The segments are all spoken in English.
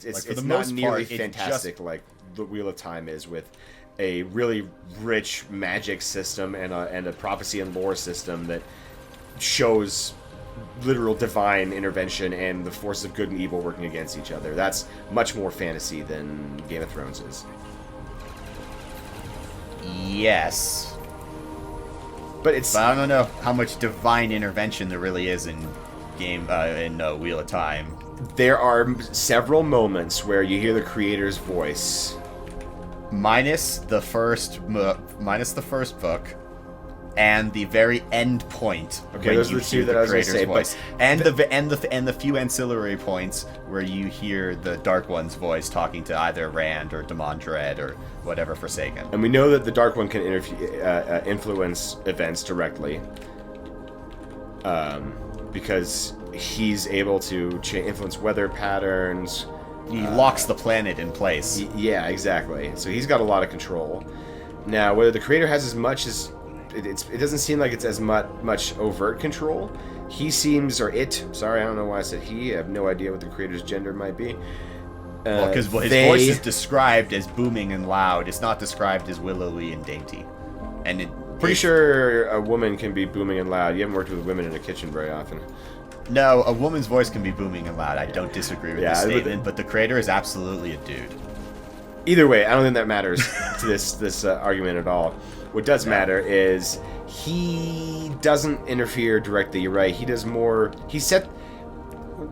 It's not nearly fantastic like the Wheel of Time is, with a really rich magic system and a prophecy and lore system that shows literal divine intervention and the forces of good and evil working against each other. That's much more fantasy than Game of Thrones is. Yes. But I don't know how much divine intervention there really is in Wheel of Time. There are several moments where you hear the creator's voice. Minus the first book, and the very end point. Okay, those are the two that I was going to say. Voice. And the few ancillary points where you hear the Dark One's voice talking to either Rand or Damon or whatever Forsaken. And we know that the Dark One can influence events directly, because he's able to influence weather patterns. He locks the planet in place. Yeah, exactly. So he's got a lot of control. Now, whether the creator has as much as... It doesn't seem like it's as much overt control. He seems... Or it. Sorry, I don't know why I said he. I have no idea what the creator's gender might be. Because his voice is described as booming and loud. It's not described as willowy and dainty. And pretty sure a woman can be booming and loud. You haven't worked with women in a kitchen very often. No, a woman's voice can be booming and loud. I don't disagree with this statement, but the creator is absolutely a dude. Either way, I don't think that matters to this argument at all. What does matter is he doesn't interfere directly. You're right. He does more.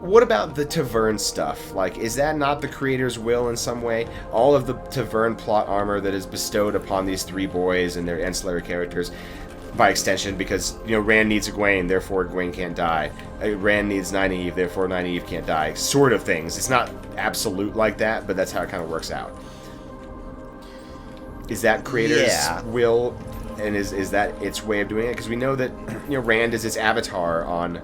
What about the Tavern stuff? Like, is that not the creator's will in some way? All of the Tavern plot armor that is bestowed upon these three boys and their ancillary characters, by extension, because, Rand needs Egwene, therefore Egwene can't die. Rand needs Nynaeve, therefore Nynaeve can't die. Sort of things. It's not absolute like that, but that's how it kind of works out. Is that creator's will, and is that its way of doing it? Because we know that, Rand is its avatar on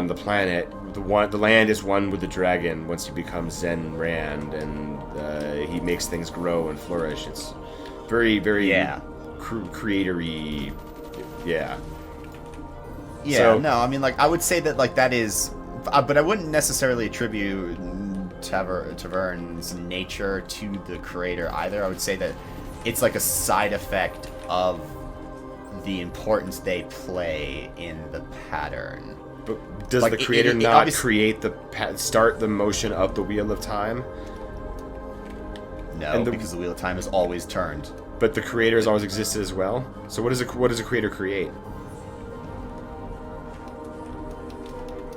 the planet. The land is one with the dragon once he becomes Zen Rand, and he makes things grow and flourish. It's very, very creatory. Yeah. So, no, I mean, I would say that, that is... But I wouldn't necessarily attribute Tavern's nature to the creator either. I would say that it's a side effect of the importance they play in the pattern. But does the creator not create start the motion of the Wheel of Time? No, because the Wheel of Time is always turned. But the creator has always existed as well. So what does a creator create?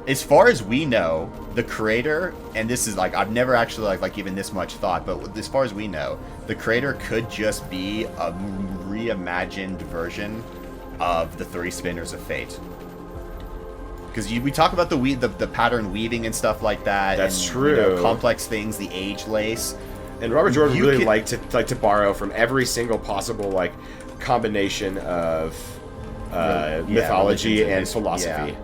As far as we know, the creator, and this is I've never actually given this much thought, but as far as we know, the creator could just be a reimagined version of the Three Spinners of Fate. Because we talk about the pattern weaving and stuff like that. That's true. Complex things, the age lace. And Robert Jordan really liked to borrow from every single possible combination of mythology and philosophy. Yeah.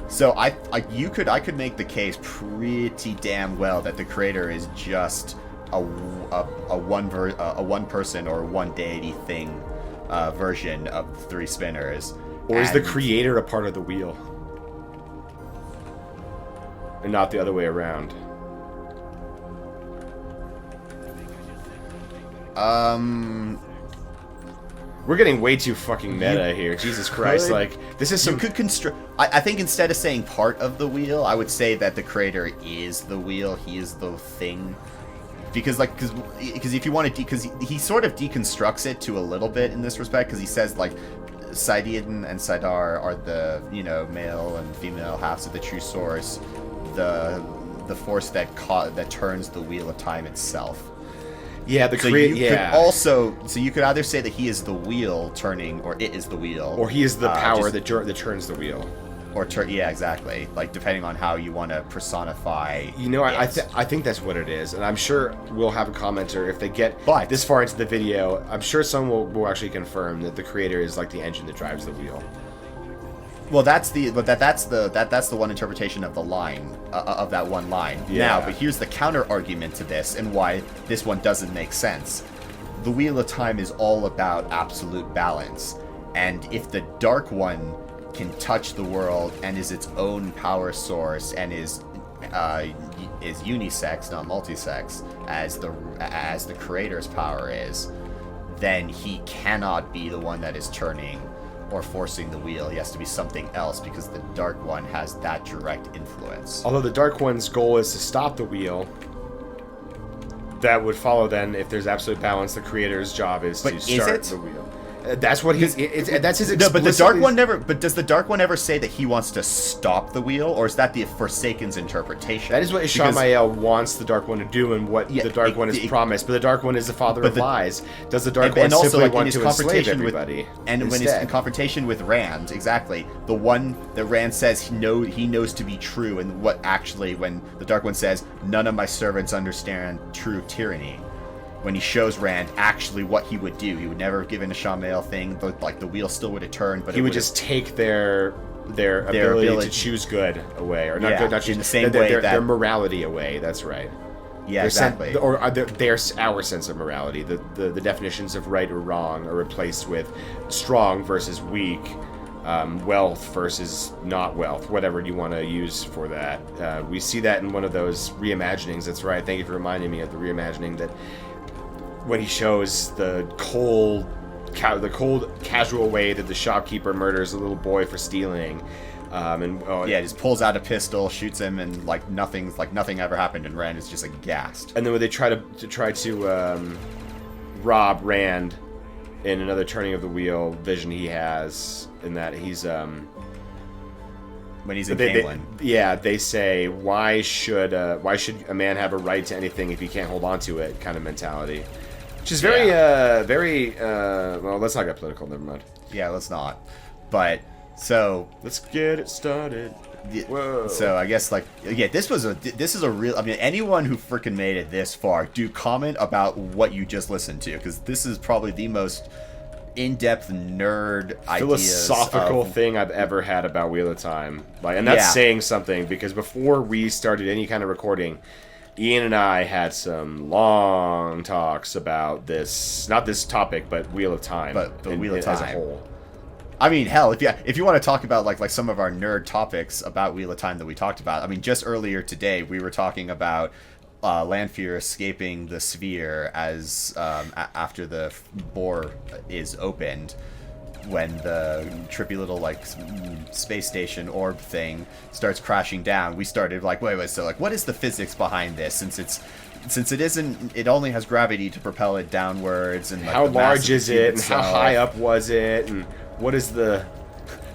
So I could make the case pretty damn well that the creator is just a one person or one deity thing version of the Three Spinners. Or is the creator a part of the wheel? And not the other way around. We're getting way too fucking meta here. Jesus Christ, this is some... You could construct... I think instead of saying part of the wheel, I would say that the creator is the wheel, he is the thing. Because, because if you want to... Because he sort of deconstructs it to a little bit in this respect, because he says, Sidon and Sidar are the, male and female halves of the true source, the force that turns the Wheel of Time itself. Yeah, could you could either say that he is the wheel turning, or it is the wheel, or he is the power that turns the wheel, exactly. Depending on how you want to personify. I think that's what it is, and I'm sure we'll have a commenter if they get this far into the video. I'm sure someone will actually confirm that the creator is the engine that drives the wheel. Well, that's the one interpretation of the line of that one line. Yeah. Now, but here's the counter argument to this, and why this one doesn't make sense. The Wheel of Time is all about absolute balance, and if the Dark One can touch the world and is its own power source and is is unisex, not multisex, as the creator's power is, then he cannot be the one that is turning or forcing the wheel. He has to be something else because the Dark One has that direct influence. Although the Dark One's goal is to stop the wheel, that would follow then, if there's absolute balance, the creator's job is to start the wheel. That's what that's his explicit... No, but the Dark One never... But does the Dark One ever say that he wants to stop the wheel, or is that the Forsaken's interpretation? That is what Ishamael wants the Dark One to do and what the Dark One is promised. But the Dark One is the father of lies. Does the Dark One simply want to enslave everybody? And when he's in confrontation with Rand, exactly, the one that Rand says he knows to be true, and what actually, when the Dark One says, none of my servants understand true tyranny, when he shows Rand actually what he would do. He would never have given a Shamael thing, but like the wheel still would have turned. But he would just take their ability to choose good away, or not good, not choose, in the same way their morality away. That's right. Yeah, exactly. Or our sense of morality, the definitions of right or wrong are replaced with strong versus weak, wealth versus not wealth, whatever you want to use for that. We see that in one of those reimaginings. That's right. Thank you for reminding me of the reimagining that. When he shows the cold, casual way that the shopkeeper murders a little boy for stealing, just pulls out a pistol, shoots him, and nothing ever happened, and Rand is just aghast. And then when they try to rob Rand in another turning of the wheel vision he has, in that he's when he's in Camelin. They say, why should a man have a right to anything if he can't hold on to it, kind of mentality. Which is very, well, let's not get political, never mind. Yeah, let's not. But, so... Let's get it started. Whoa. So, I guess, this is a real... I mean, anyone who freaking made it this far, do comment about what you just listened to, because this is probably the most in-depth nerd philosophical thing I've ever had about Wheel of Time. And that's saying something, because before we started any kind of recording... Ian and I had some long talks about this, not this topic, but Wheel of Time. But the Wheel of Time as a whole. I mean, hell, if you want to talk about like some of our nerd topics about Wheel of Time that we talked about, I mean, just earlier today we were talking about Lanfear escaping the sphere as after the bore is opened. When the trippy little space station orb thing starts crashing down, we started wait, so what is the physics behind this? Since it only has gravity to propel it downwards, and how large is it, and how high up was it, and what is the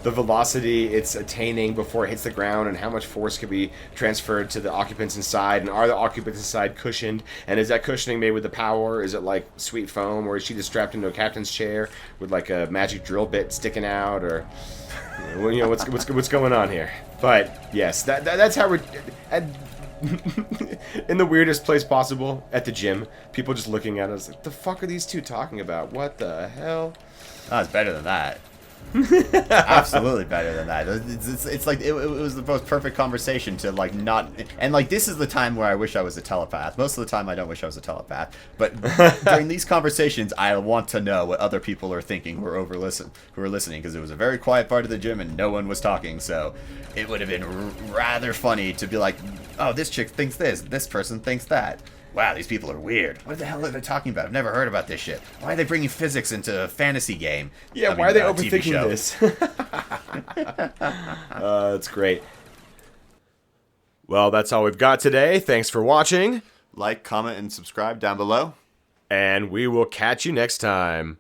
velocity it's attaining before it hits the ground, and how much force can be transferred to the occupants inside, and are the occupants inside cushioned, and is that cushioning made with the power? Is it like sweet foam, or is she just strapped into a captain's chair with a magic drill bit sticking out, or what's going on here? But yes, that's how we're in the weirdest place possible, at the gym, people just looking at us like, the fuck are these two talking about? What the hell? Oh, it's better than that. Absolutely better than that. It's like it was the most perfect conversation to not, and this is the time where I wish I was a telepath. Most of the time I don't wish I was a telepath, but during these conversations I want to know what other people are thinking who are listening, because it was a very quiet part of the gym and no one was talking, so it would have been rather funny to be like, oh, this chick thinks this person thinks that. Wow, these people are weird. What the hell are they talking about? I've never heard about this shit. Why are they bringing physics into a fantasy game? Yeah, why are they overthinking this? That's great. Well, that's all we've got today. Thanks for watching. Like, comment, and subscribe down below. And we will catch you next time.